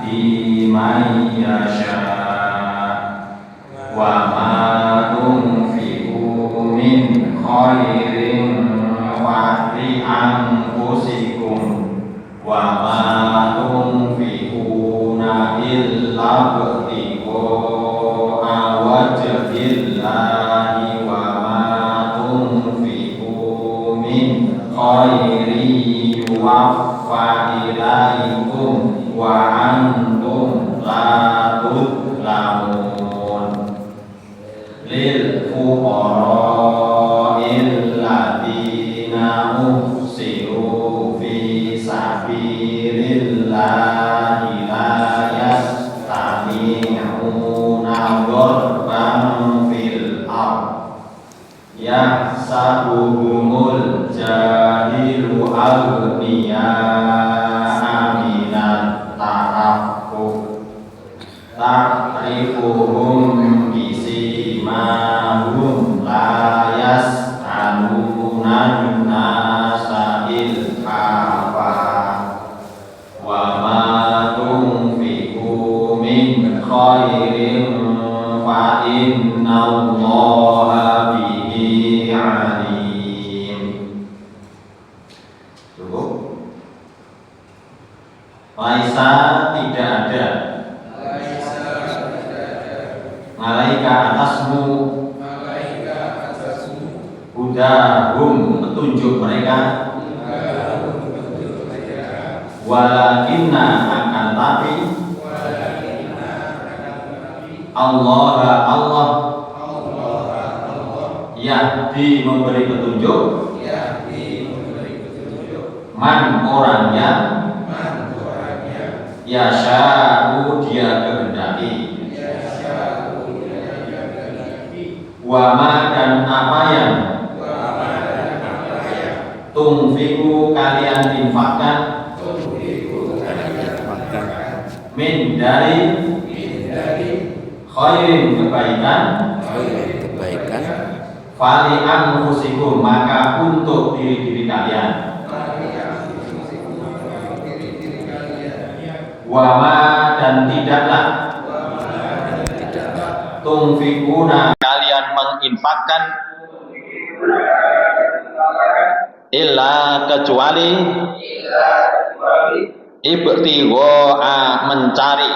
yahdi man yasha wa ma tunfiqu min khairin fali anfusikum wa ma tunfiquna illa ibtigha'a wajhillahi wa ma tunfiqu min khairin yuwaffa ilaikum wa antum la tudlamun lil fuqara'il ladina uhsiru fi sabilillahi la yastati'una darban fil ardh yahsabuhumul jahilu aghniya'a minat ta'affuf ta'rifuhum bisimahum la yas'aluna an-nasa ilhafa wa ma tunfiqu min khairin fa innallaha bihi alim. Cukup? Laisa tidak ada malaika atasmu hudahum petunjuk mereka walakinna akan tapi Allah yahdi memberi petunjuk man orang yang yasha'u dia kehendaki wama dan apa yang tunfiku kalian infakkan min dari khairin kebaikan fali anfusikum maka untuk diri-diri kalian wama dan tidaklah tunfikuna kalian menginfakkan illa kecuali ibtigha'a mencari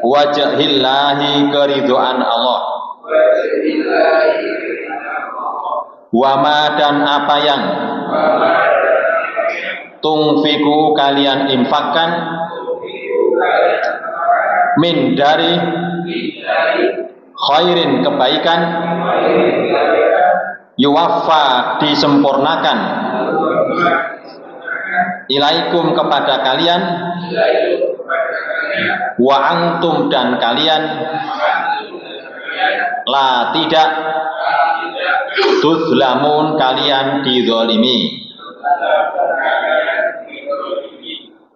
wajhillahi keridhaan Allah wama dan apa yang tunfiku kalian infakkan min dari khairin kebaikan yuwaffa disempurnakan ilaikum kepada kalian wa antum dan kalian la tidak tuzlamun kalian dizalimi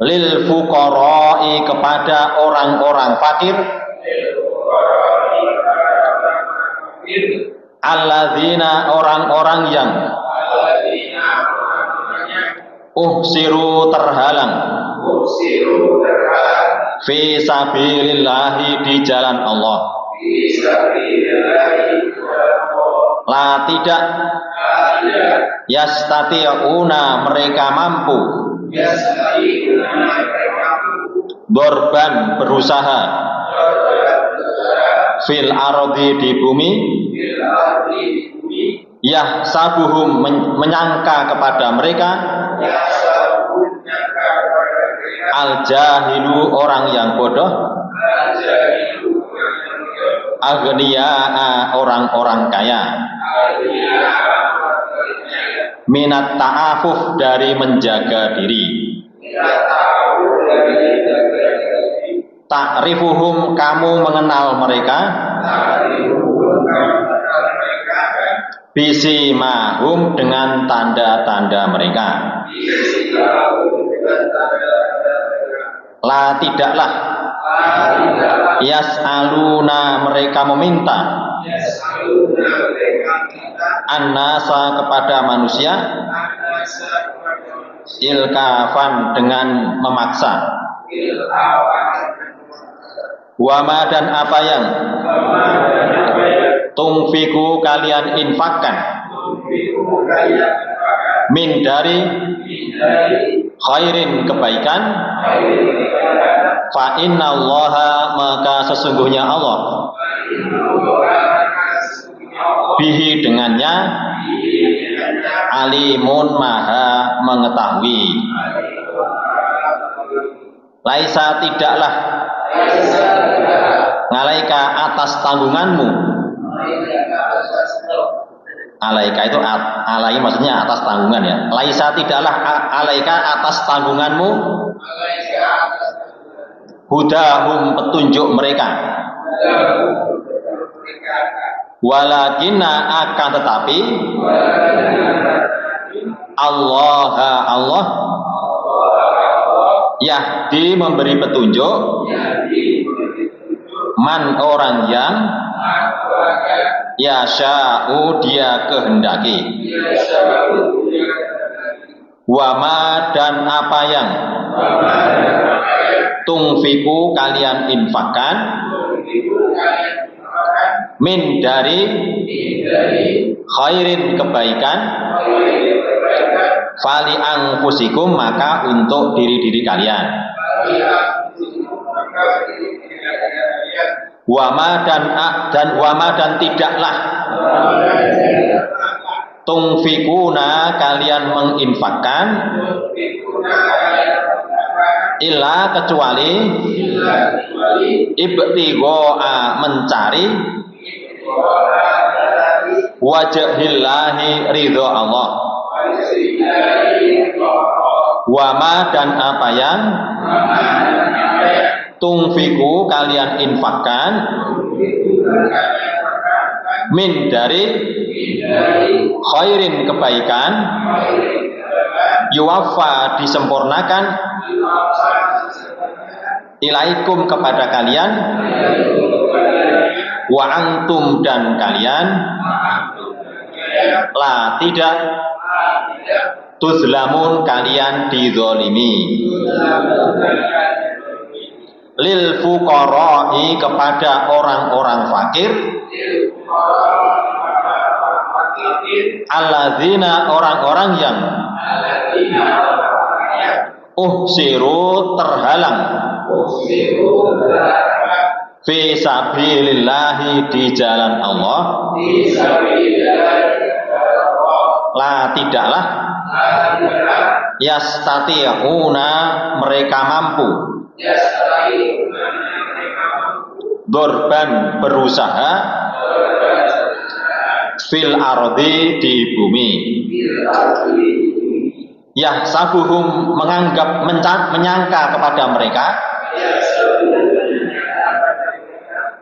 lil fuqara'i kepada orang-orang fakir alladzina orang-orang yang uhsiru terhalang fi sabilillahi di jalan Allah la tidak yastati'una mereka mampu dorban berusaha fil ardi di bumi yahsabuhum menyangka kepada mereka al jahilu orang yang bodoh aghniya'a orang-orang kaya minat ta'afuf dari menjaga diri ta'rifuhum kamu mengenal mereka bisimahum dengan tanda-tanda mereka la tidaklah yas'aluna mereka meminta an-nasa kepada manusia ilkafan dengan memaksa. Wama dan apa yang tungfiku kalian infakkan min dari khairin kebaikan, fa innallaha maka sesungguhnya Allah bihi dengannya alimun maha mengetahui. Laisa tidaklah ngalaika atas tanggunganmu. Alaika itu alai maksudnya atas tanggungan ya. Laisa tidaklah alaika atas tanggunganmu hudahum petunjuk mereka. Walakinna akan tetapi Allah yahdi memberi petunjuk man orang yang yasha'u dia kehendaki. Wama dan apa yang tungfiku kalian infakkan min dari khairin kebaikan, fali anfusikum maka untuk diri-diri kalian. Wama dan tidaklah tungfikuna kalian menginfakkan illa kecuali ibtigho'a mencari wajhillahi ridho Allah. Wama dan apa yang tungfiku kalian infakkan min dari khairin kebaikan, yuwaffa disempurnakan ilaikum kepada kalian, wa antum dan kalian la tidak tuzlamun kalian dizalimi. Lil fuqara'i kepada orang-orang fakir, alladzina orang-orang yang uhsiru terhalang fi sabilillahi di jalan Allah, la tidaklah yastati'una mereka mampu dorban berusaha fil ardi di bumi. Yahsabuhum menganggap menyangka kepada mereka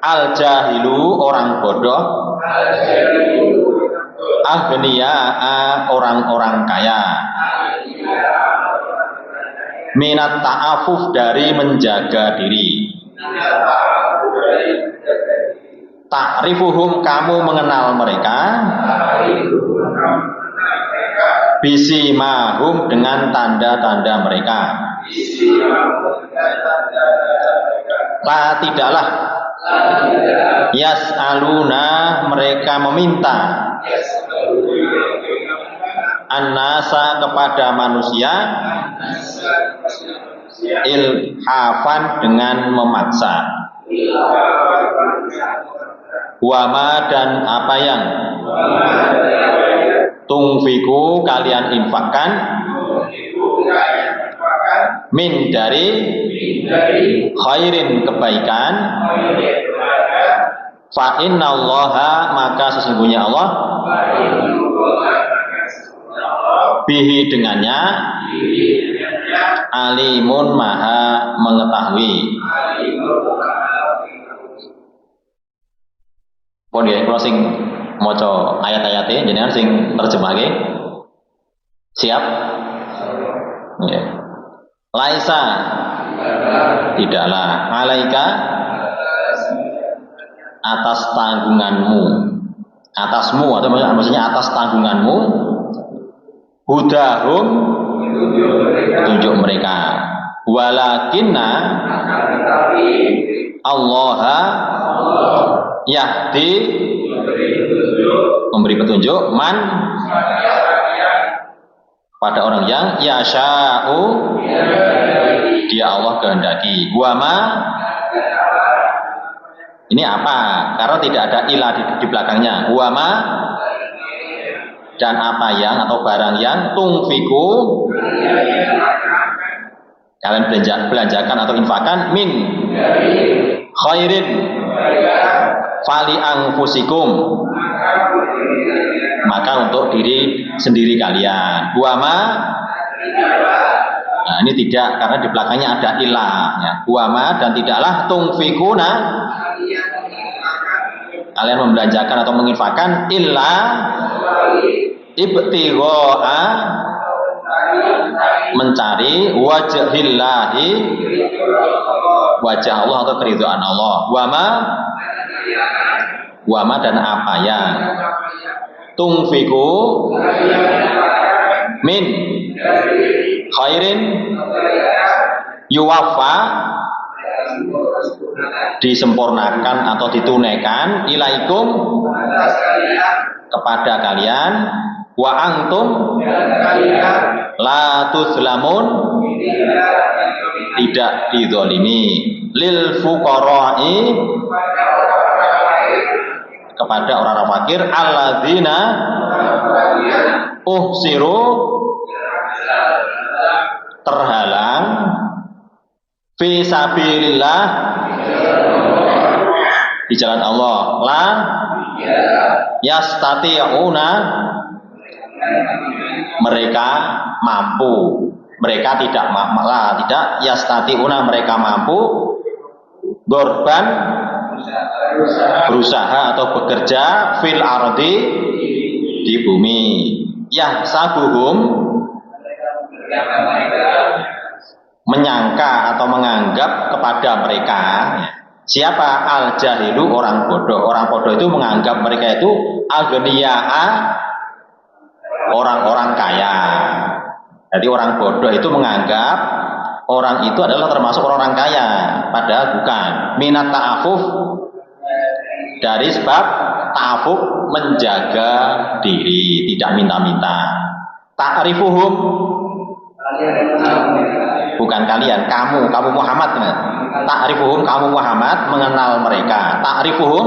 al jahilu orang bodoh, aghniya'a orang-orang kaya, minat ta'afuf dari menjaga diri. Ta'rifuhum kamu mengenal mereka bisimahum dengan tanda-tanda mereka. La tidaklah yas'aluna mereka meminta annasa kepada manusia ilhafan dengan memaksa. Wama dan apa yang tungfiku kalian infakkan min dari khairin kebaikan, fa innallaha maka sesungguhnya Allah bihi dengannya alimun maha mengetahui. Pun ya kalau sing maca ayat-ayate jenengan sing terjemahke siap ya. Laisa tidaklah alaika atas tanggunganmu, atasmu atau maksudnya atas tanggunganmu hudahum petunjuk mereka. Walakinna Allaha yahdi, memberi petunjuk, man, pada orang yang yasha'u, dia Allah kehendaki. Wama, ini apa? Karena tidak ada ilah di belakangnya. Wama, dan apa yang atau barang yang tungfiku, kalian belanjakan atau infakan, min khairin fali anfusikum, maka untuk diri sendiri kalian. Wama, nah ini tidak, karena di belakangnya ada ilah ya. Wama, dan tidaklah tungfikuna, kalian membelanjakan atau menginfakkan, illa ibtigha'a, mencari wajhillahi, wajah Allah atau keridhaan Allah. Wama, dan apa yang tungfiku min khairin yuwaffa, disempurnakan atau ditunaikan, ilaikum, kepada kalian, wa antum la tuzlamun, tidak dizalimi, lil fuqara'i, kepada orang-orang fakir, alladzina uhsiru, terhalang, fi sabilillah, di jalan Allah, la yastati'una, mereka mampu, mereka tidak yastati'una, mereka mampu, dorban, berusaha atau bekerja, fil ardi, di bumi, yahsabuhum, menyangka atau menganggap kepada mereka, siapa? Al jahilu, orang bodoh. Orang bodoh itu menganggap mereka itu agniya'a, orang-orang kaya. Jadi orang bodoh itu menganggap orang itu adalah termasuk orang kaya, padahal bukan. Minat ta'afuf, dari sebab ta'afuf, menjaga diri, tidak minta-minta. Ta'rifuhum, bukan kalian, kamu Muhammad. Ta'rifuhum, kamu Muhammad mengenal mereka. Ta'rifuhum,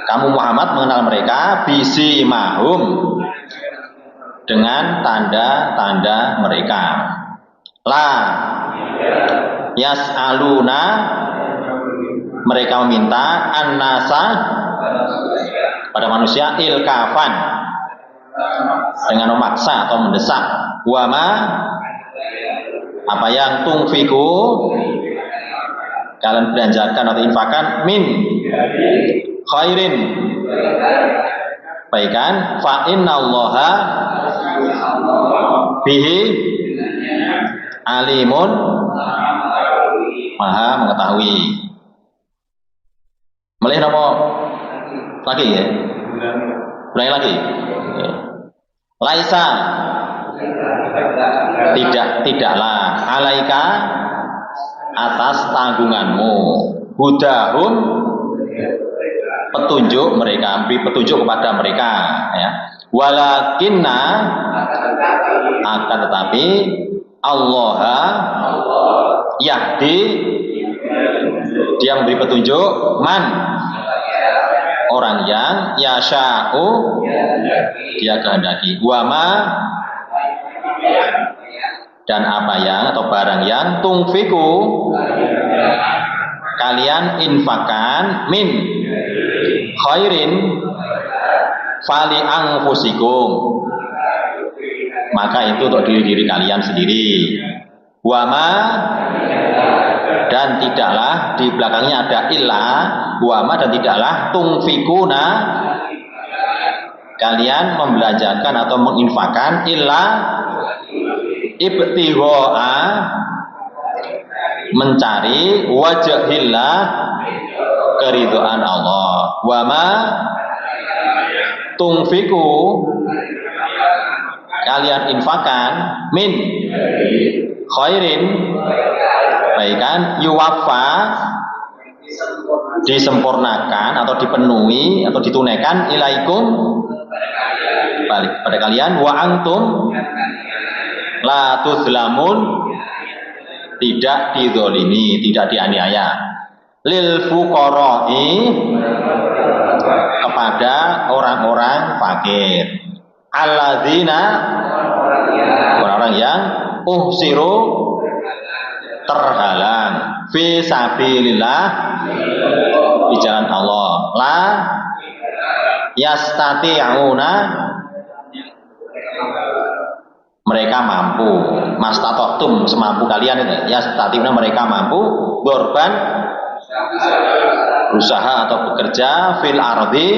kamu Muhammad mengenal mereka, bisimahum, dengan tanda-tanda mereka. La yas'aluna, mereka meminta, an-nasa, pada manusia, ilkafan, dengan memaksa atau mendesak. Wama, apa yang tungfiku, kalian belanjakan atau infakan, min khairin, baikan, fa innallaha bihi alimun, maha mengetahui. Mulai nomor lagi ya, ulangi lagi. Laisa, tidaklah, alaika, atas tanggunganmu, hudahum, petunjuk mereka, beri petunjuk kepada mereka ya. Walakinna, akan tetapi, Allaha yahdi, dia memberi petunjuk, man, orang yang yasha'u, dia kehendaki. Wama, dan apa yang atau barang yang tungfiku, kalian infakan, min khairin fali anfusikum, maka itu untuk diri kalian sendiri. Wama, dan tidaklah, di belakangnya ada ilah. Wama, dan tidaklah tungfikuna, kalian membelanjakan atau menginfakan, ilah ibtigha'a, mencari wajhillah, keridhaan Allah. Wama tungfiku, kalian infakkan min khairin kebaikan yuwaffa disempurnakan atau dipenuhi atau ditunaikan ilaikum balik pada kalian wa antum la tuzlamun tidak dizolimi, tidak dianiaya lil fuqara'i kepada orang-orang fakir alladzina orang-orang yang uhsiru terhalang fi sabilillah di jalan Allah la yastati'una mereka mampu mastatoktum semampu kalian itu yastati'una mereka mampu dorban berusaha atau bekerja fil ardi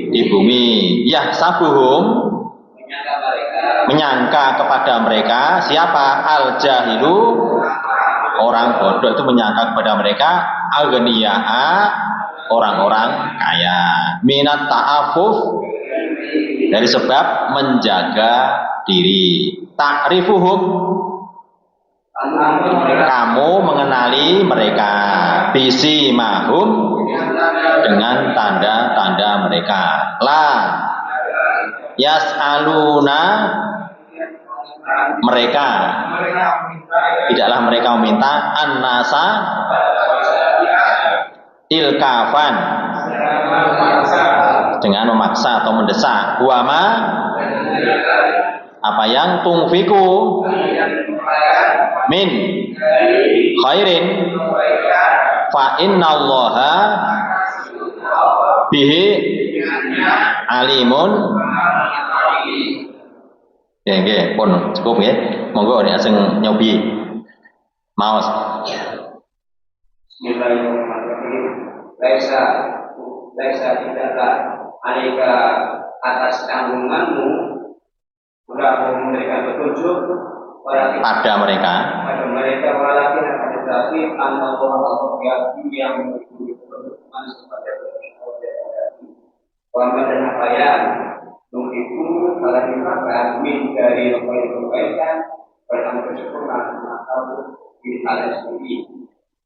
di bumi yahsabuhum menyangka kepada mereka siapa al jahilu orang bodoh itu menyangka kepada mereka agniya'a orang-orang kaya minat ta'afuf dari sebab menjaga diri ta'rifuhum kamu mengenali mereka bisi mahum dengan tanda-tanda mereka la yas'aluna mereka tidaklah mereka meminta an-nasa ilkafan dengan memaksa atau mendesak wama apa yang tungfiku min khairin fa innallaha bihi alimun ya nggih pun cukup nggih monggo nek asing nyobi maos Bismillahirrahmanirrahim laisa tidaklah alika atas tanggunganmu sudah memberikan petunjuk pada mereka walakin akan tetapi Allah yang memberi petunjuk kepada Muhammad dan apa yang itu kalau dimakan min dari apa yang kebaikan pertama bersyukurlah atau diri kalian sendiri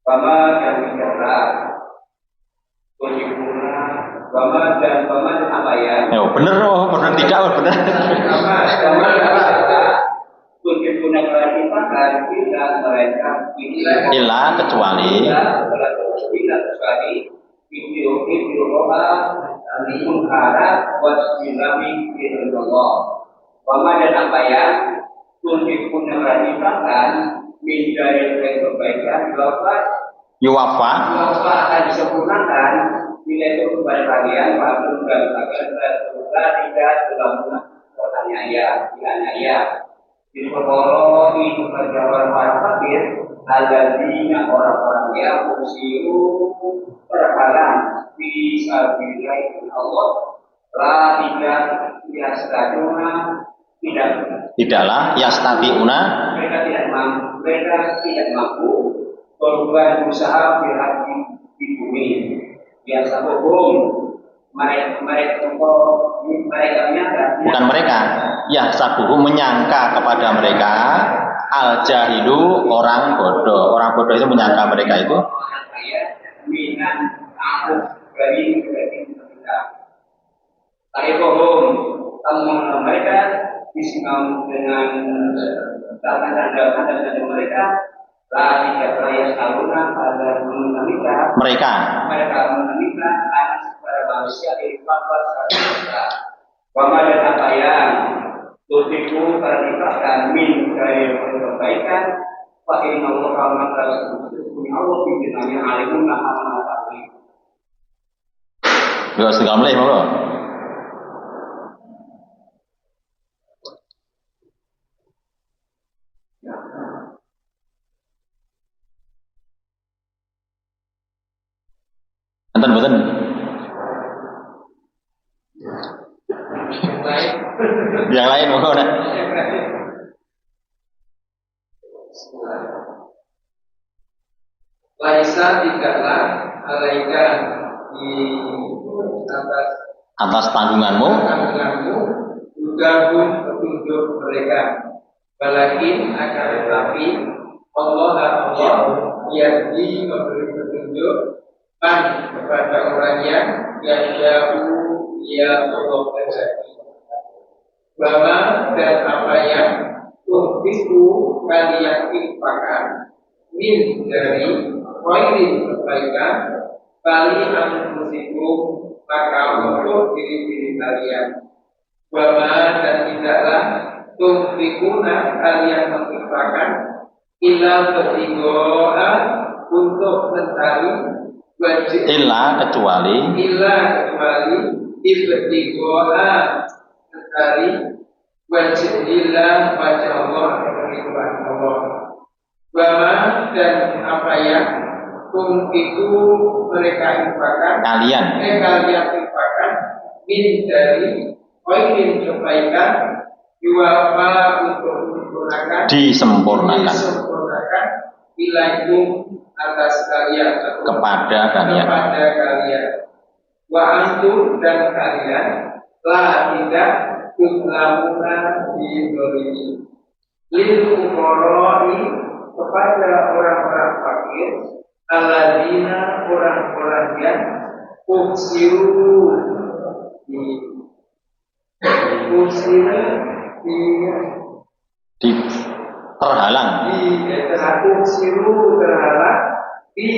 Bama dan bicara Kujibuna Bama dan apa ya bener bener tidak bener Bama Kujibuna kelatifakan tidak mereka illa kecuali video mengharap wasbilami Allah. Bama dan apa ya Kujibuna kelatifakan min dari kebaikan yuwafa akan disempurnakan nilai itu kepada kalian walaupun agar tidak dalam pertanyaan di perkara itu kepada orang fakir alladzina orang-orang yang usiru terhalang bisa billahi Allah la tidaklah yastati'una mereka tidak mampu korban usaha di bumi biasa hukum mereka bukan mereka ya sabuhu menyangka kepada mereka al jahilu orang bodoh itu menyangka mereka itu teman mereka disimpan dengan tanda-tanda mereka tidak layak saluna pada mereka meminta anak kepada manusia dari fakta mereka. Bama dan apa yang tutiku terlibatkan min dari kebaikan Pak Inna Allah karena punya Allah pimpinannya alimun maha mengetahui. Dua setengah mulai mau Betul. Yang lain mau nak? Laisa tidaklah alaika di atas tanggunganmu hudahum petunjuk mereka. Walakin akan tetapi Allah yahdi memberi petunjuk kepada orang yang jauh ia Allah kehendaki. Bama dan apa yang tuntiku kalian infakkan min dari khairin kebaikan bali anfusikum maka untuk diri-diri kalian. Bama dan tidaklah tuntikuna kalian menginfakkan ila bertigoa untuk mencari wajib kecuali ibtigoa mencari wajib lillah wajah Allah keridhaan Allah. Bama dan apa yang itu mereka infakkan kalian infakkan min dari khairin kebaikan yuwafa untuk disempurnakan ilaikum atas kalian kepada kalian wa antum dan kalian tidak tuzlamuna dizalimi lil fuqara'i kepada orang-orang fakir alladzina orang-orang yang uksiru terhalang di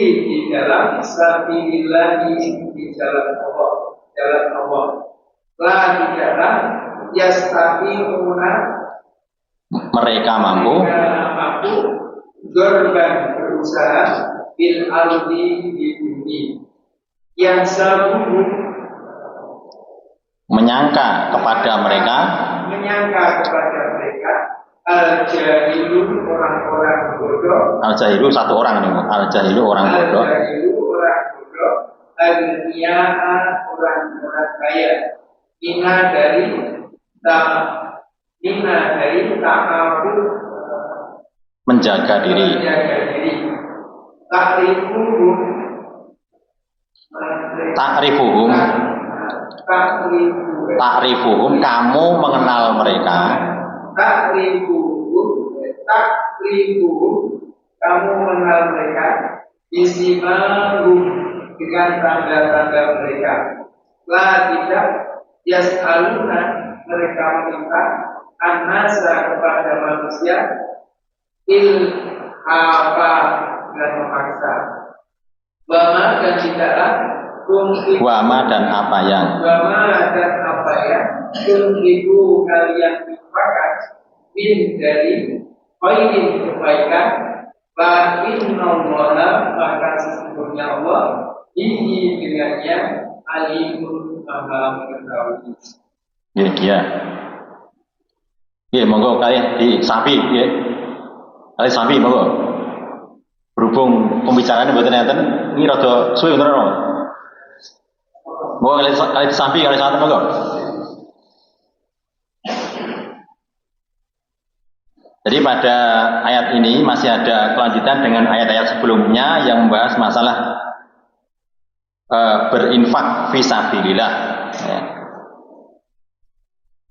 dalam sabilillah di jalan Allah la tidaklah yastaqiuna mereka mampu gerban berusaha bil ardi di bumi yang sabuhum menyangka kepada mereka al-jahilu orang-orang bodoh. Al-jahilu satu orang nih, al-jahilu orang bodoh. Al-niya'a orang-orang kaya. Mina dari ta'afu menjaga diri. Ta'rifuhum kamu mengenal mereka. Takribuhum kamu mengenal mereka isimahum dengan tanda-tanda mereka. La tidak yas'aluna mereka meminta an-nasa kepada manusia apa dan memaksa. Bama dan tidaklah Wama dan apa yang tuntiku kalian infakkan min dari khairin kebaikan la innallaha maka sesungguhnya Allah bihi dengannya alimun maha mengetahui. Ya. Ya, monggo kalian di sapi ya. Kali sapi monggo. Berhubung pembicaraannya mboten enten, ini rada suwe bener ora? Monggo kali sapi kali satu monggo. Jadi pada ayat ini masih ada kelanjutan dengan ayat-ayat sebelumnya yang membahas masalah berinfak fisabilillah. Ya.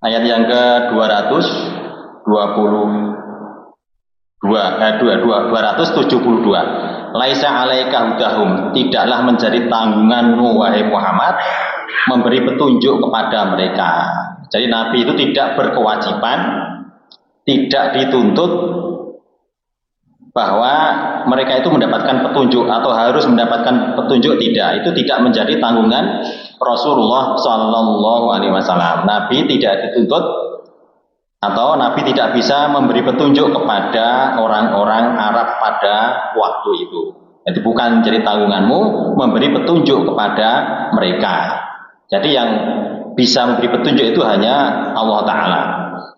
Ayat yang ke-272, Laisa alaika hudahum, tidaklah menjadi tanggunganmu wahai Muhammad memberi petunjuk kepada mereka. Jadi Nabi itu tidak berkewajiban, tidak dituntut bahwa mereka itu mendapatkan petunjuk atau harus mendapatkan petunjuk, tidak. Itu tidak menjadi tanggungan Rasulullah Shallallahu Alaihi Wasallam. Nabi tidak dituntut atau Nabi tidak bisa memberi petunjuk kepada orang-orang Arab pada waktu itu. Itu bukan menjadi tanggunganmu memberi petunjuk kepada mereka. Jadi yang bisa memberi petunjuk itu hanya Allah Ta'ala.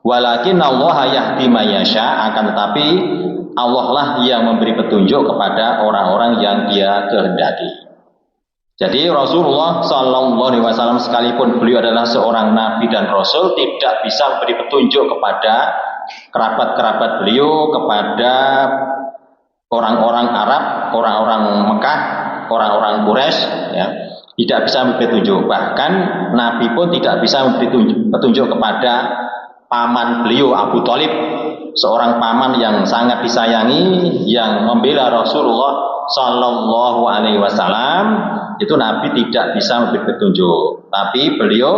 Walakin Allah yahdi mayasya, akan tetapi Allah lah yang memberi petunjuk kepada orang-orang yang Dia kehendaki. Jadi Rasulullah Sallallahu Alaihi Wasallam sekalipun beliau adalah seorang nabi dan rasul, tidak bisa memberi petunjuk kepada kerabat-kerabat beliau, kepada orang-orang Arab, orang-orang Mekah, orang-orang Quraisy, ya, Tidak bisa memberi petunjuk. Bahkan Nabi pun tidak bisa memberi petunjuk kepada paman beliau Abu Thalib, seorang paman yang sangat disayangi, yang membela Rasulullah Sallallahu Alaihi Wasallam. Itu Nabi tidak bisa memberi petunjuk. Tapi beliau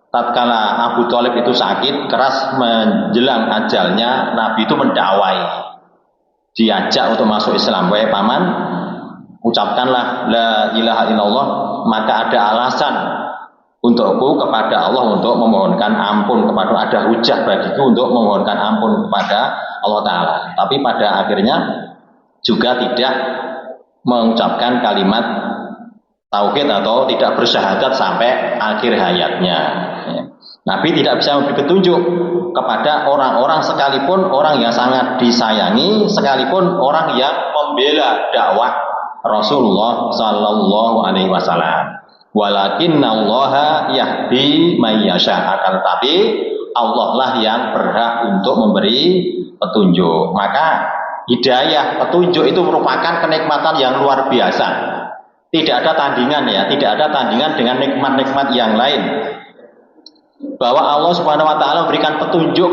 tatkala Abu Thalib itu sakit keras menjelang ajalnya, Nabi itu mendakwai, diajak untuk masuk Islam. Wahai paman, ucapkanlah la ilaha illallah, maka ada alasan untukku kepada Allah untuk memohonkan ampun kepada, ada hujah bagiku untuk memohonkan ampun kepada Allah Ta'ala. Tapi pada akhirnya juga tidak mengucapkan kalimat tauhid atau tidak bersyahadat sampai akhir hayatnya. Nabi tidak bisa memberi petunjuk kepada orang-orang, sekalipun orang yang sangat disayangi, sekalipun orang yang membela dakwah Rasulullah Sallallahu Alaihi Wasallam. Walakinnallaha yahdi may yasha, akan tetapi Allah lah yang berhak untuk memberi petunjuk. Maka hidayah, petunjuk itu merupakan kenikmatan yang luar biasa. Tidak ada tandingan ya, tidak ada tandingan dengan nikmat-nikmat yang lain. Bahwa Allah Subhanahu wa taala memberikan petunjuk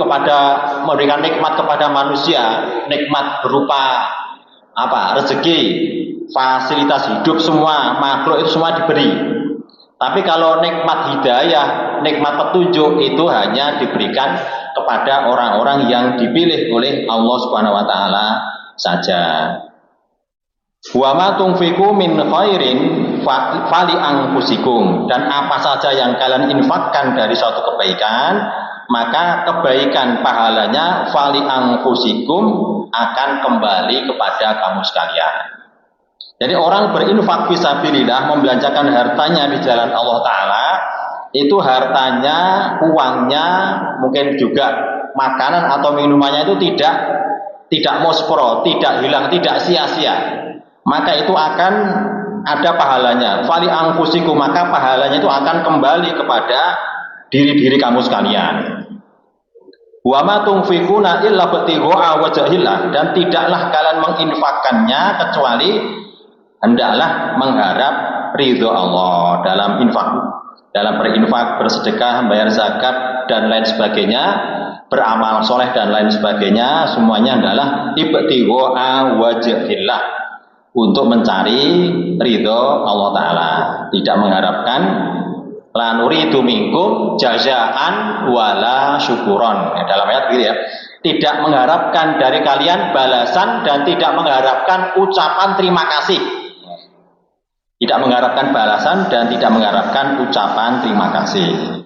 memberikan nikmat kepada manusia, nikmat berupa rezeki, fasilitas hidup, semua makhluk itu semua diberi. Tapi kalau nikmat hidayah, nikmat petunjuk itu hanya diberikan kepada orang-orang yang dipilih oleh Allah Subhanahu wa taala saja. Wa ma tunfiqu min khairin fali anfusikum, dan apa saja yang kalian infakkan dari suatu kebaikan, maka kebaikan pahalanya fali anfusikum akan kembali kepada kamu sekalian. Jadi orang berinfak fisabilillah, membelanjakan hartanya di jalan Allah Ta'ala, itu hartanya, uangnya, mungkin juga makanan atau minumannya itu tidak mospro, tidak hilang, tidak sia-sia. Maka itu akan ada pahalanya. Fali anfusikum, maka pahalanya itu akan kembali kepada diri-diri kamu sekalian. Wa ma tunfiquna illa ibtigha'a wajhillah, dan tidaklah kalian menginfakkannya kecuali hendaklah mengharap ridho Allah dalam infak, dalam berinfak, bersedekah, membayar zakat dan lain sebagainya, beramal soleh dan lain sebagainya, semuanya adalah ibtigha'a wajhillah, untuk mencari ridho Allah Ta'ala, tidak mengharapkan la nuridu minkum jazaan wala syukuron. Dalam ayat gitu ya, tidak mengharapkan dari kalian balasan dan tidak mengharapkan ucapan terima kasih. Tidak mengharapkan balasan dan tidak mengharapkan ucapan terima kasih.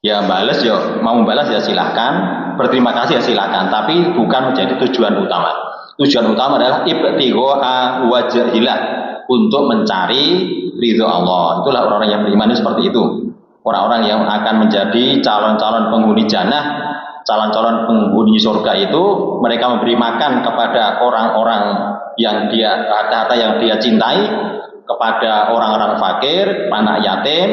Ya balas ya, mau membalas ya silahkan, berterima kasih ya silahkan, tapi bukan menjadi tujuan utama. Tujuan utama adalah ibtigha'a wajhillah, untuk mencari ridho Allah. Itulah orang-orang yang beriman seperti itu. Orang-orang yang akan menjadi calon-calon penghuni jannah, calon-calon penghuni surga itu, mereka memberi makan kepada orang-orang yang harta-harta yang dia cintai, kepada orang-orang fakir, anak yatim,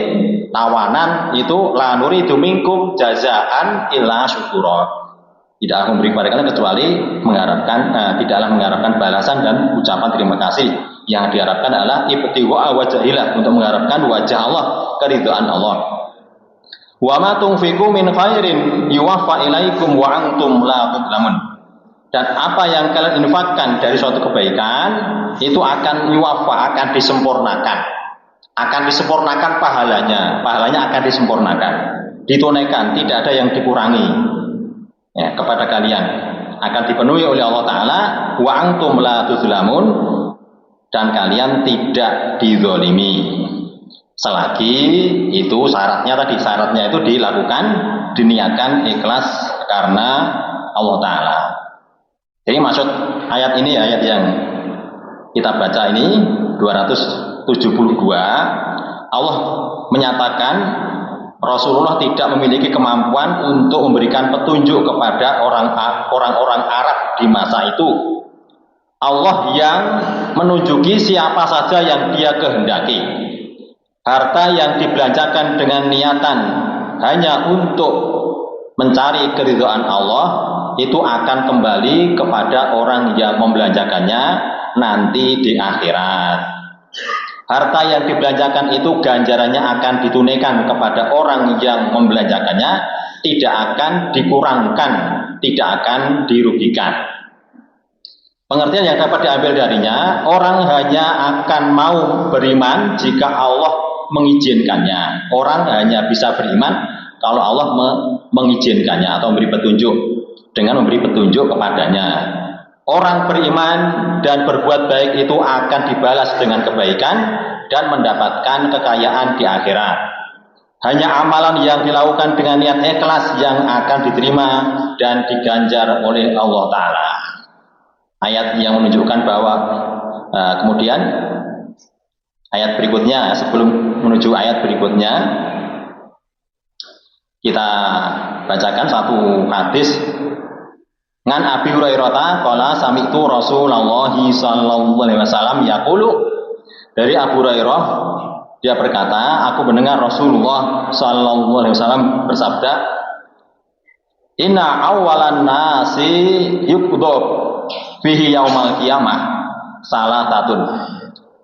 tawanan, itu la nuridu minkum jazaan illa syukura. Tidak memberi kepada kalian kecuali tidaklah mengharapkan balasan dan ucapan terima kasih. Yang diharapkan adalah ibtigha'a wajhillah, untuk mengharapkan wajah Allah, keridhaan Allah. Wa ma tunfiqu min khairin yuwaffa ilaikum wa antum la tudlamun. Dan apa yang kalian infakkan dari suatu kebaikan, itu akan yuwaffa, akan disempurnakan. Akan disempurnakan pahalanya akan disempurnakan, ditunaikan, tidak ada yang dikurangi. Ya, kepada kalian akan dipenuhi oleh Allah Ta'ala, wa antum la tudlamun, dan kalian tidak dizalimi, selagi itu syaratnya itu dilakukan, diniatkan ikhlas karena Allah Ta'ala. Jadi maksud ayat ini, ayat yang kita baca ini 272, Allah menyatakan Rasulullah tidak memiliki kemampuan untuk memberikan petunjuk kepada orang-orang Arab di masa itu. Allah yang menunjuki siapa saja yang dia kehendaki. Harta yang dibelanjakan dengan niatan hanya untuk mencari keridhaan Allah, itu akan kembali kepada orang yang membelanjakannya nanti di akhirat. Harta yang dibelanjakan itu ganjarannya akan ditunaikan kepada orang yang membelanjakannya, tidak akan dikurangkan, tidak akan dirugikan. Pengertian yang dapat diambil darinya, orang hanya akan mau beriman jika Allah mengizinkannya. Orang hanya bisa beriman kalau Allah mengizinkannya atau memberi petunjuk, dengan memberi petunjuk kepadanya. Orang beriman dan berbuat baik itu akan dibalas dengan kebaikan dan mendapatkan kekayaan di akhirat. Hanya amalan yang dilakukan dengan niat ikhlas yang akan diterima dan diganjar oleh Allah Ta'ala. Ayat yang menunjukkan bahwa kemudian ayat berikutnya, sebelum menuju ayat berikutnya, kita bacakan satu hadis. Ngan Abi Hurairah qala sami'tu Rasulullah sallallahu alaihi wasallam yaqulu, dari Abu Hurairah dia berkata, aku mendengar Rasulullah sallallahu alaihi wasallam bersabda, inna awwalan nasi yuqdab fihi yaumal qiyamah salah tatun.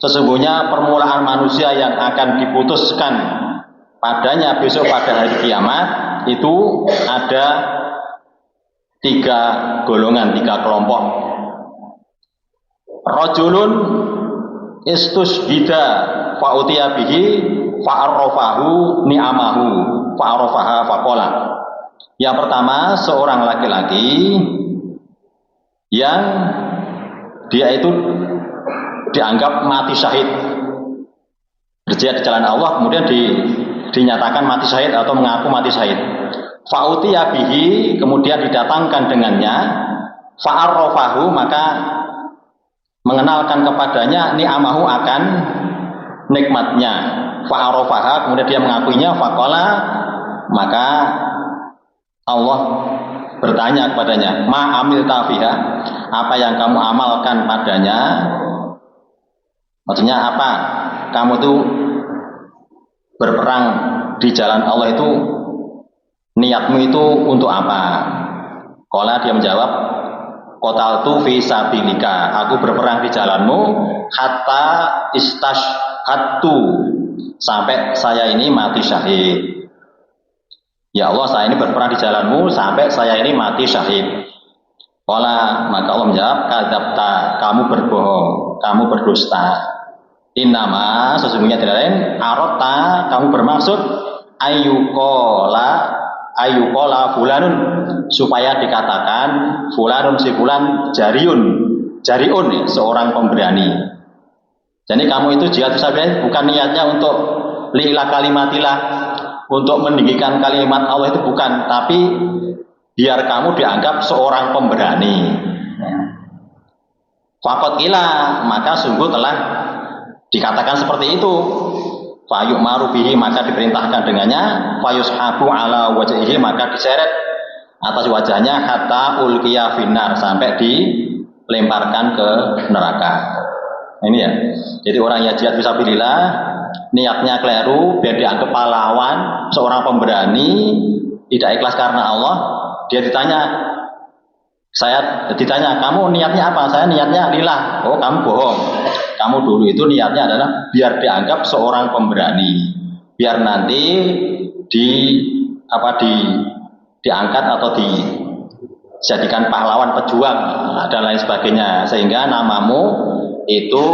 Sesungguhnya permulaan manusia yang akan diputuskan padanya besok pada hari kiamat itu ada 3 golongan, 3 kelompok. Rajulun istushhida fa'utiya bihi fa'arrafahu ni'amahu fa'arrafaha faqala. Yang pertama, seorang laki-laki yang dia itu dianggap mati syahid, berjihad di jalan Allah, kemudian dinyatakan mati syahid atau mengaku mati syahid. Fa'utiya bihi, kemudian didatangkan dengannya, fa'arrafahu, maka mengenalkan kepadanya ni'amahu akan nikmatnya, fa'arrafaha, kemudian dia mengakuinya, faqala, maka Allah bertanya kepadanya, ma amil tafiha, apa yang kamu amalkan padanya? Maksudnya apa? Kamu tuh berperang di jalan Allah itu, niatmu itu untuk apa? Qala, dia menjawab, qataltu fi sabilika, aku berperang di jalanmu, hatta istashhadtu, sampai saya ini mati syahid. Ya Allah, saya ini berperang di jalanmu sampai saya ini mati syahid. Qala, maka Allah menjawab, kadzabta, kamu berbohong, kamu berdusta. Innama, sesungguhnya tidak lain, arota, kamu bermaksud ayyukola fulanun, supaya dikatakan fulanun si fulan jariun, seorang pemberani. Jadi kamu itu jihad fisabilillah bukan niatnya untuk li'ila kalimatillah, untuk meninggikan kalimat Allah, itu bukan, tapi biar kamu dianggap seorang pemberani. Faqad ila, maka sungguh telah dikatakan seperti itu. Fayuk marubihi, maka diperintahkan dengannya, fayushabu ala wajhihi, maka diseret atas wajahnya, hatta ulqiya finnar, sampai dilemparkan ke neraka. Ini ya. Jadi orang yang jihad fisabilillah niatnya keliru, biar dianggap pahlawan, seorang pemberani, tidak ikhlas karena Allah. Dia ditanya, kamu niatnya apa? Saya niatnya lillah. Oh, kamu bohong. Kamu dulu itu niatnya adalah biar dianggap seorang pemberani, biar nanti diangkat atau dijadikan pahlawan pejuang dan lain sebagainya, sehingga namamu itu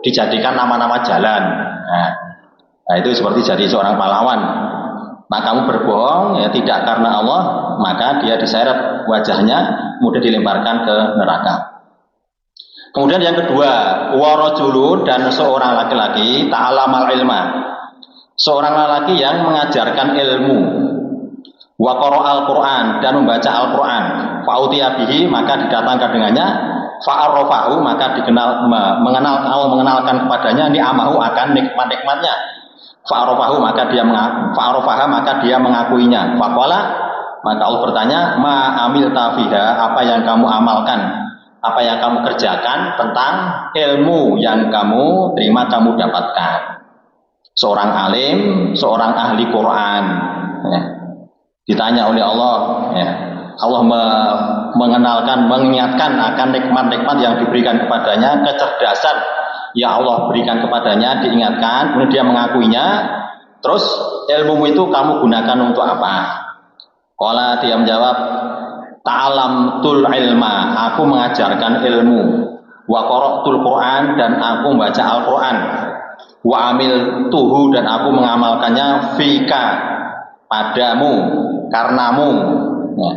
dijadikan nama-nama jalan. Nah, itu seperti jadi seorang pahlawan. Nah, kamu berbohong ya tidak karena Allah, maka dia diseret wajahnya, kemudian dilemparkan ke neraka. Kemudian yang kedua, warajulun, dan seorang laki-laki ta'alamal ilma, seorang laki yang mengajarkan ilmu, wa qara'al Qur'an, dan membaca Al-Qur'an, fa'utiya bihi, maka didatangkan dengannya, fa'arrafahu, maka mengenalkan kepadanya ni'amahu, akan nikmat-nikmatnya, fa'arrafahu, maka dia mengakuinya, faqala, maka Allah bertanya, ma amilta fiha, apa yang kamu amalkan, apa yang kamu kerjakan tentang ilmu yang kamu terima, kamu dapatkan. Seorang alim, seorang ahli Quran, ya, ditanya oleh Allah, ya, Allah mengenalkan, mengingatkan akan nikmat-nikmat yang diberikan kepadanya, kecerdasan ya Allah berikan kepadanya, diingatkan, kemudian dia mengakuinya, terus ilmumu itu kamu gunakan untuk apa? Qala, dia menjawab, ta'alamtul ilma, aku mengajarkan ilmu, wa qara'tul Qur'an, dan aku membaca Al-Qur'an, wa amil tuhu, dan aku mengamalkannya fika, padamu, karenamu. Ya.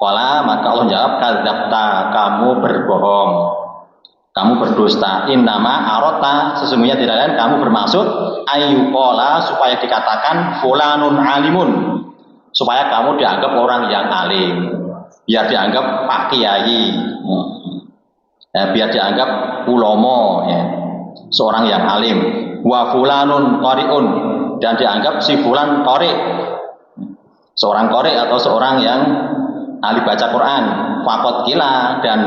Qala, maka Allah jawab, kadzabta, kamu berbohong, kamu berdusta. Innama arota, sesungguhnya tidak lain kamu bermaksud ayyuqala, supaya dikatakan fulanun alimun, supaya kamu dianggap orang yang alim, biar dianggap Pak Kiai, ya, biar dianggap ulomo, ya, seorang yang alim. Wa fulanun qari'un, dan dianggap si fulan qari', seorang qari' atau seorang yang ahli baca Quran. Faqad kila, dan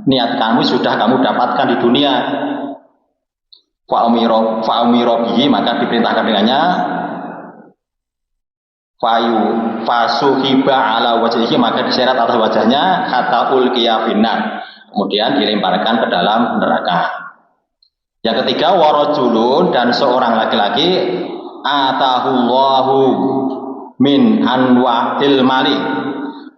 niat kamu sudah kamu dapatkan di dunia. Fa'umiro bihi, maka diperintahkan dengannya. Fasuhiba ala wajhihi, maka diseret atas wajahnya, hatta ulqiya finnar, kemudian dilemparkan ke dalam neraka. Yang ketiga, warajulun, dan seorang laki-laki, atahullahu min anwa'il mali,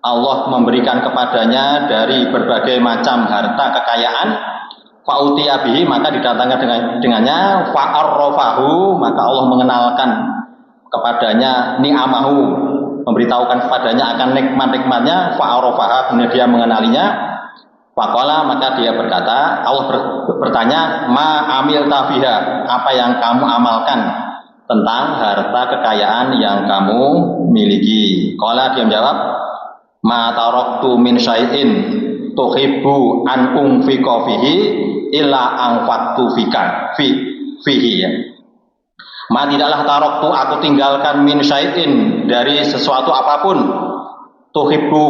Allah memberikan kepadanya dari berbagai macam harta kekayaan. Fa'utiya bihi, maka didatangkan dengannya. Fa'arrafahu, maka Allah mengenalkan kepadanya ni'amahu, memberitahukan kepadanya akan nikmat-nikmatnya. Fa'arrafaha, kemudian dia mengenalinya. Faqala, maka dia berkata, Allah bertanya, ma amil tafiha, apa yang kamu amalkan tentang harta kekayaan yang kamu miliki. Qala, dia menjawab, ma taraktu min syai'in tuhibbu an unfiqa fihi illa anfaqtu fihi, ya. Ma, tidaklah taraktu, aku tinggalkan, min syai'in, dari sesuatu apapun, tuhibbu,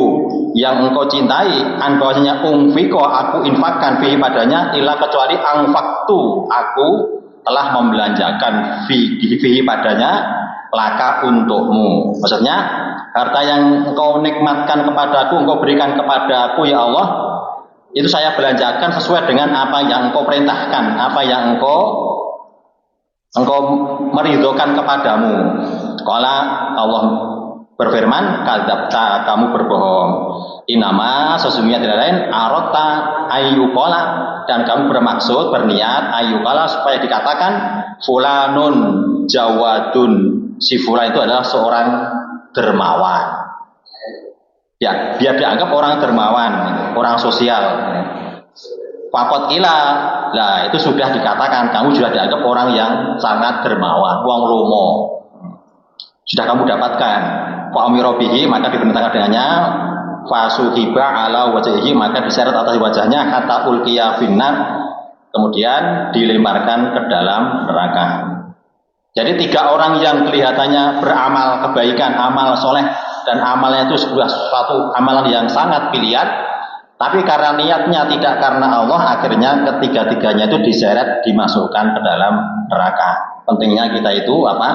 yang engkau cintai, an, bahwasanya unfiqa, aku infakkan, fihi, padanya, illa, kecuali anfaqtu, aku telah membelanjakan fihi, padanya, laka, untukmu. Maksudnya, harta yang engkau nikmatkan kepadaku, engkau berikan kepadaku, ya Allah, itu saya belanjakan sesuai dengan apa yang engkau perintahkan, apa yang engkau meridhokan kepadamu. Qala, Allah berfirman, kadzabta, kamu berbohong. Inama, sesungguhnya tidak lain, arota ayyuqala, dan kamu bermaksud, berniat, ayyuqala, supaya dikatakan fulanun jawadun, si fulan itu adalah seorang dermawan, ya, biar dianggap orang dermawan, orang sosial. Faqad kila, lah itu sudah dikatakan kamu sudah dianggap orang yang sangat dermawan, wong lomo, sudah kamu dapatkan. Fa'amiro bihi, maka diperintahkan dengannya. Fasuhiba ala wajhihi, maka diseret atas wajahnya, hatta ulqiya finnar, kemudian dilemparkan ke dalam neraka. Jadi 3 orang yang kelihatannya beramal kebaikan, amal soleh, dan amalnya itu sebuah suatu amalan yang sangat pilihan, tapi karena niatnya tidak karena Allah, akhirnya ketiga-tiganya itu diseret, dimasukkan ke dalam neraka. Pentingnya kita itu apa?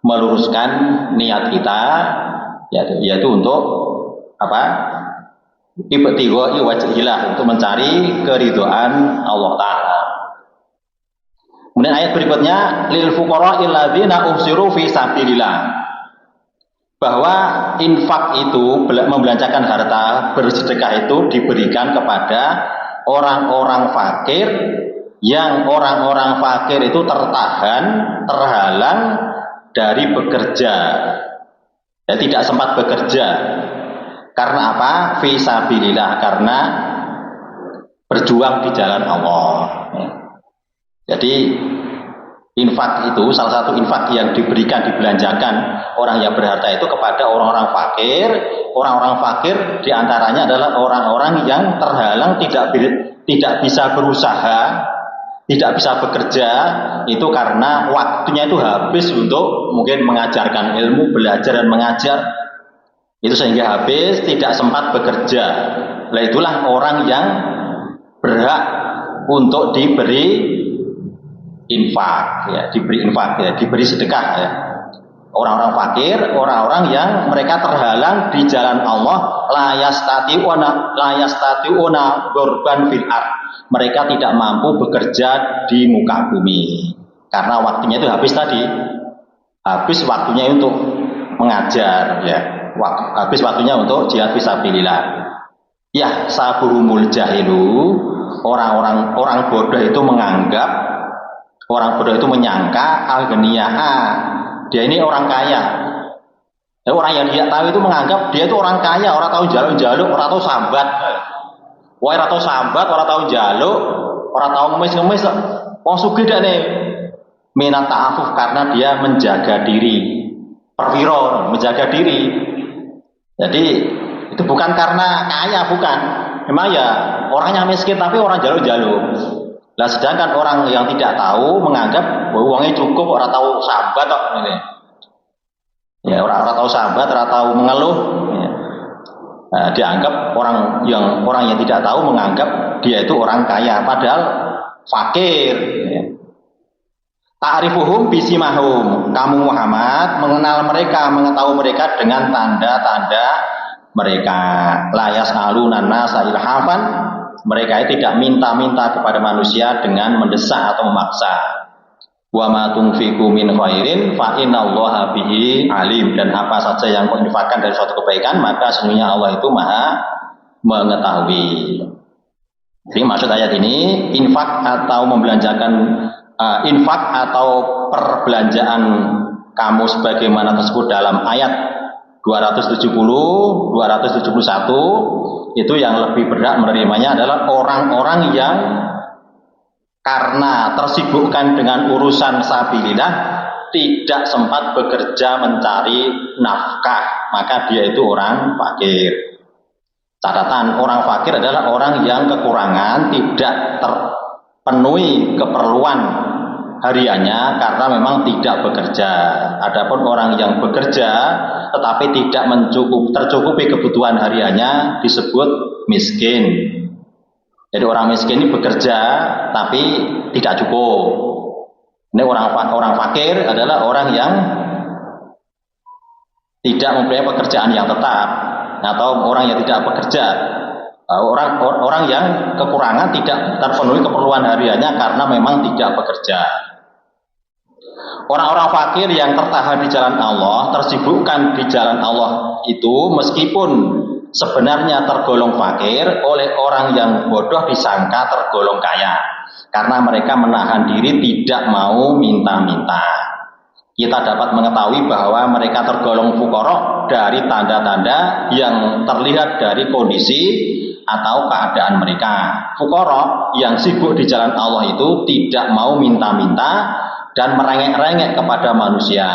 Meluruskan niat kita, yaitu untuk apa? Ibtigha'i wajhillah, untuk mencari keridhaan Allah Ta'ala. Kemudian ayat berikutnya, lil fuqara'il ladzina uhsiru fi sabilillah, bahwa infak itu, membelanjakan harta, bersedekah itu diberikan kepada orang-orang fakir, yang orang-orang fakir itu terhalang dari bekerja, ya, tidak sempat bekerja. Karena apa? Fi sabilillah, karena berjuang di jalan Allah. Jadi infak itu, salah satu infak yang diberikan, dibelanjakan orang yang berharta itu kepada orang-orang fakir. Orang-orang fakir diantaranya adalah orang-orang yang terhalang, tidak bisa berusaha, tidak bisa bekerja, itu karena waktunya itu habis untuk mungkin mengajarkan ilmu, belajar dan mengajar, itu sehingga habis, tidak sempat bekerja. Nah, itulah orang yang berhak untuk diberi infak, ya, diberi sedekah, ya. Orang-orang fakir, orang-orang yang mereka terhalang di jalan Allah, la yastati'una dzurban fil ard. Mereka tidak mampu bekerja di muka bumi. Karena waktunya itu habis tadi. Habis waktunya untuk mengajar ya. Habis waktunya untuk jihad fisabilillah. Ya, sabuhumul jahilu, orang bodoh itu menganggap, orang bodoh itu menyangka al-ghaniya'a, dia ini orang kaya. Orang yang dia tahu itu menganggap dia itu orang kaya, orang tahu jaluk-jaluk, orang tahu sambat. Wah, orang tahu sambat, orang tahu jaluk, orang tahu ngemis-ngemis. Wong sugih dak nih. Minat ta'afuf karena dia menjaga diri. Perwiro, menjaga diri. Jadi itu bukan karena kaya, bukan. Memang ya orangnya miskin tapi orang jaluk-jaluk. Lah sedangkan orang yang tidak tahu menganggap bahwa uangnya cukup, orang tahu sambat kok ini. Ya orang tahu sambat, orang tahu mengeluh. Ya. Nah, dianggap orang yang tidak tahu menganggap dia itu orang kaya, padahal fakir. Ya. Ta'rifuhum bisimahum. Kamu Muhammad mengenal mereka, mengetahui mereka dengan tanda-tanda mereka. La yas'aluna nasa ilhafan. Mereka tidak minta-minta kepada manusia dengan mendesak atau memaksa. Wa ma tunfiqu min khairin fa innallaha bihi alim. Dan apa saja yang kau infakkan dari suatu kebaikan, maka sesungguhnya Allah itu Maha mengetahui. Jadi maksud ayat ini infak atau membelanjakan infak atau perbelanjaan kamu sebagaimana tersebut dalam ayat 270, 271 itu yang lebih berat menerimanya adalah orang-orang yang karena tersibukkan dengan urusan sabilillah tidak sempat bekerja mencari nafkah, maka dia itu orang fakir. Catatan, orang fakir adalah orang yang kekurangan, tidak terpenuhi keperluan hariannya karena memang tidak bekerja. Adapun orang yang bekerja tetapi tidak tercukupi kebutuhan hariannya disebut miskin. Jadi orang miskin ini bekerja tapi tidak cukup. Ini orang fakir adalah orang yang tidak mempunyai pekerjaan yang tetap atau orang yang tidak bekerja. Orang yang kekurangan tidak terpenuhi keperluan hariannya karena memang tidak bekerja. Orang-orang fakir yang tertahan di jalan Allah, tersibukkan di jalan Allah itu meskipun sebenarnya tergolong fakir, oleh orang yang bodoh disangka tergolong kaya. Karena mereka menahan diri tidak mau minta-minta. Kita dapat mengetahui bahwa mereka tergolong fuqara dari tanda-tanda yang terlihat dari kondisi atau keadaan mereka. Fuqara yang sibuk di jalan Allah itu tidak mau minta-minta dan merengek-rengek kepada manusia.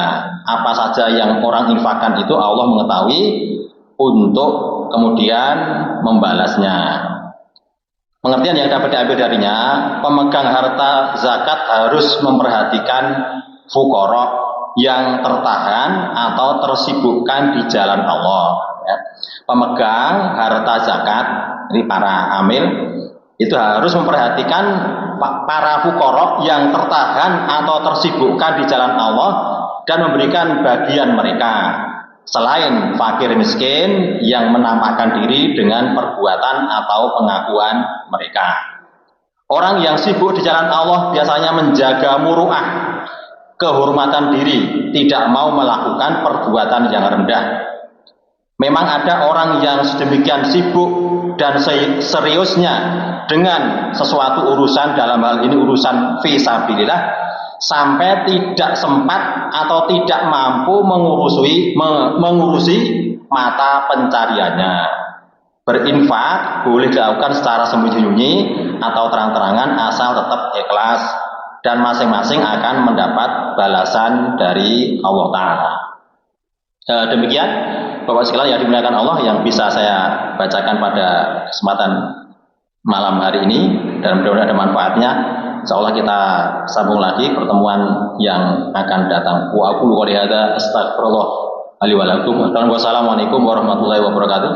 Apa saja yang orang infakkan itu Allah mengetahui untuk kemudian membalasnya. Pengertian yang dapat diambil darinya, pemegang harta zakat harus memperhatikan fuqara yang tertahan atau tersibukkan di jalan Allah. Pemegang harta zakat, ini para amil, itu harus memperhatikan para fuqara yang tertahan atau tersibukkan di jalan Allah dan memberikan bagian mereka selain fakir miskin yang menampakkan diri dengan perbuatan atau pengakuan mereka. Orang yang sibuk di jalan Allah biasanya menjaga muru'ah, kehormatan diri, tidak mau melakukan perbuatan yang rendah. Memang ada orang yang sedemikian sibuk dan seriusnya dengan sesuatu urusan, dalam hal ini urusan fisabilillah, sampai tidak sempat atau tidak mampu mengurusi mata pencariannya. Berinfak boleh dilakukan secara sembunyi-sembunyi atau terang-terangan asal tetap ikhlas dan masing-masing akan mendapat balasan dari Allah Ta'ala. Demikian Bapak sekalian yang dimuliakan Allah yang bisa saya bacakan pada kesempatan malam hari ini, dan mudah-mudahan ada manfaatnya. Insyaallah kita sambung lagi pertemuan yang akan datang. Wa aqulu qouli hadza astaghfirullah li wa lakum. Wassalamualaikum warahmatullahi wabarakatuh.